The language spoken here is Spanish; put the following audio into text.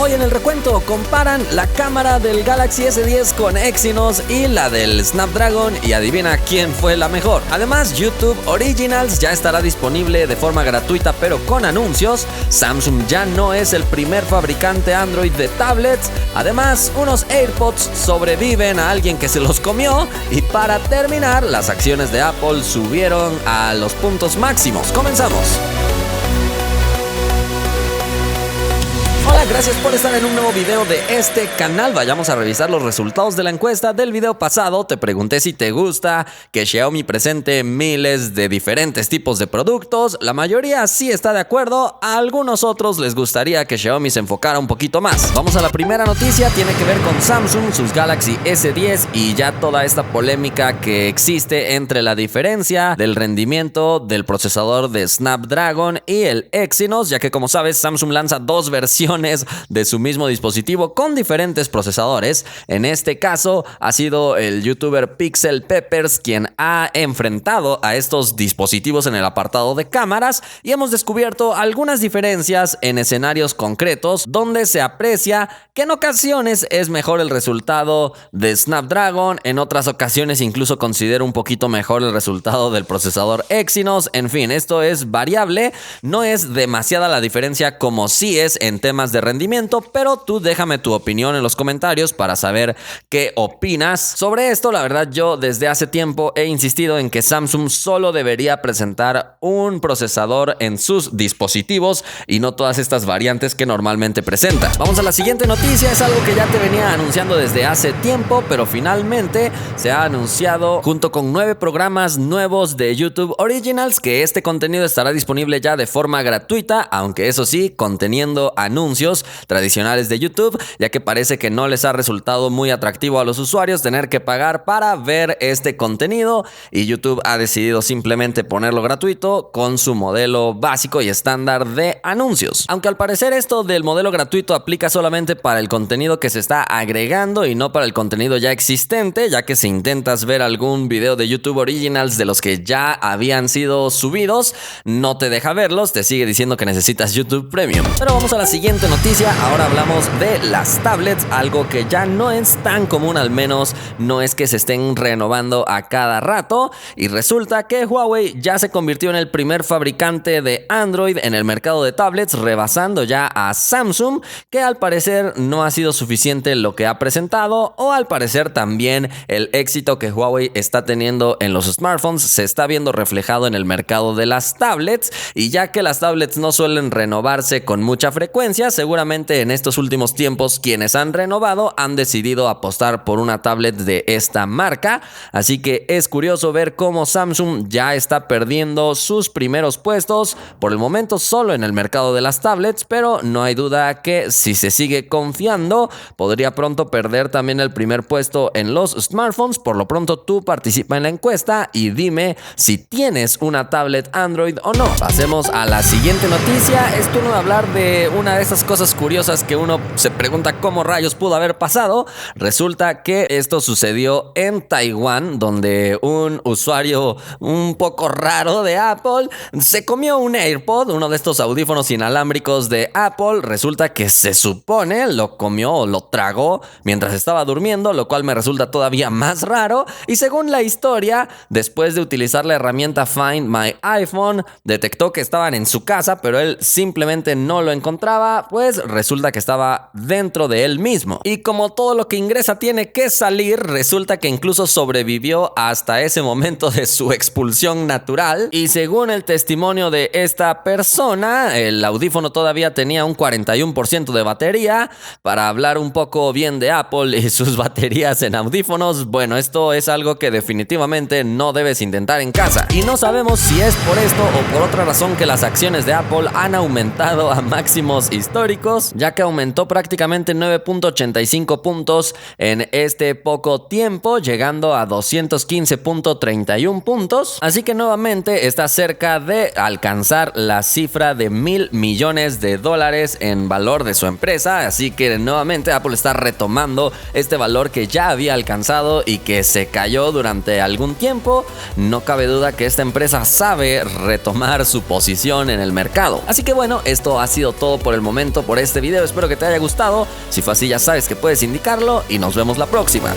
Hoy en el recuento comparan la cámara del Galaxy S10 con Exynos y la del Snapdragon y adivina quién fue la mejor. Además, YouTube Originals ya estará disponible de forma gratuita pero con anuncios. Samsung ya no es el primer fabricante Android de tablets. Además, unos AirPods sobreviven a alguien que se los comió. Y para terminar, las acciones de Apple subieron a los puntos máximos. Comenzamos. Hola, gracias por estar en un nuevo video de este canal. Vayamos a revisar los resultados de la encuesta del video pasado. Te pregunté si te gusta que Xiaomi presente miles de diferentes tipos de productos. La mayoría sí está de acuerdo. A algunos otros les gustaría que Xiaomi se enfocara un poquito más. Vamos a la primera noticia. Tiene que ver con Samsung, sus Galaxy S10 y ya toda esta polémica que existe entre la diferencia del rendimiento del procesador de Snapdragon y el Exynos, ya que como sabes Samsung lanza dos versiones de su mismo dispositivo con diferentes procesadores. En este caso ha sido el youtuber Pixel Peppers quien ha enfrentado a estos dispositivos en el apartado de cámaras y hemos descubierto algunas diferencias en escenarios concretos donde se aprecia que en ocasiones es mejor el resultado de Snapdragon, en otras ocasiones incluso considero un poquito mejor el resultado del procesador Exynos. En fin, esto es variable, no es demasiada la diferencia como sí es en temas de rendimiento, pero tú déjame tu opinión en los comentarios para saber qué opinas sobre esto. La verdad, yo desde hace tiempo he insistido en que Samsung solo debería presentar un procesador en sus dispositivos y no todas estas variantes que normalmente presenta. Vamos a la siguiente noticia, es algo que ya te venía anunciando desde hace tiempo, pero finalmente se ha anunciado junto con 9 programas nuevos de YouTube Originals que este contenido estará disponible ya de forma gratuita, aunque eso sí, conteniendo anuncios tradicionales de YouTube, ya que parece que no les ha resultado muy atractivo a los usuarios tener que pagar para ver este contenido y YouTube ha decidido simplemente ponerlo gratuito con su modelo básico y estándar de anuncios. Aunque al parecer esto del modelo gratuito aplica solamente para el contenido que se está agregando y no para el contenido ya existente, ya que si intentas ver algún video de YouTube Originals de los que ya habían sido subidos, no te deja verlos, te sigue diciendo que necesitas YouTube Premium. Pero vamos a la siguiente noticia. Ahora hablamos de las tablets, algo que ya no es tan común, al menos no es que se estén renovando a cada rato, y resulta que Huawei ya se convirtió en el primer fabricante de Android en el mercado de tablets, rebasando ya a Samsung, que al parecer no ha sido suficiente lo que ha presentado, o al parecer también el éxito que Huawei está teniendo en los smartphones se está viendo reflejado en el mercado de las tablets, y ya que las tablets no suelen renovarse con mucha frecuencia, seguramente en estos últimos tiempos quienes han renovado han decidido apostar por una tablet de esta marca, así que es curioso ver cómo Samsung ya está perdiendo sus primeros puestos, por el momento solo en el mercado de las tablets, pero no hay duda que si se sigue confiando podría pronto perder también el primer puesto en los smartphones. Por lo pronto tú participa en la encuesta y dime si tienes una tablet Android o no. Pasemos a la siguiente noticia. Es turno de hablar de una de esas cosas curiosas que uno se pregunta cómo rayos pudo haber pasado. Resulta que esto sucedió en Taiwán, donde un usuario un poco raro de Apple se comió un AirPod, uno de estos audífonos inalámbricos de Apple. Resulta que se supone lo comió o lo tragó mientras estaba durmiendo, lo cual me resulta todavía más raro. Y según la historia, después de utilizar la herramienta Find My iPhone, detectó que estaban en su casa, pero él simplemente no lo encontraba, pues resulta que estaba dentro de él mismo. Y como todo lo que ingresa tiene que salir, resulta que incluso sobrevivió hasta ese momento de su expulsión natural. Y según el testimonio de esta persona, el audífono todavía tenía un 41% de batería. Para hablar un poco bien de Apple y sus baterías en audífonos, bueno, esto es algo que definitivamente no debes intentar en casa. Y no sabemos si es por esto o por otra razón que las acciones de Apple han aumentado a máximos históricos, ya que aumentó prácticamente 9.85 puntos en este poco tiempo, llegando a 215.31 puntos. Así que nuevamente está cerca de alcanzar la cifra de $1,000 millones en valor de su empresa. Así que nuevamente Apple está retomando este valor que ya había alcanzado y que se cayó durante algún tiempo. No cabe duda que esta empresa sabe retomar su posición en el mercado. Así que bueno, esto ha sido todo por el momento. por este video, espero que te haya gustado. Si fue así ya sabes que puedes indicarlo y nos vemos la próxima.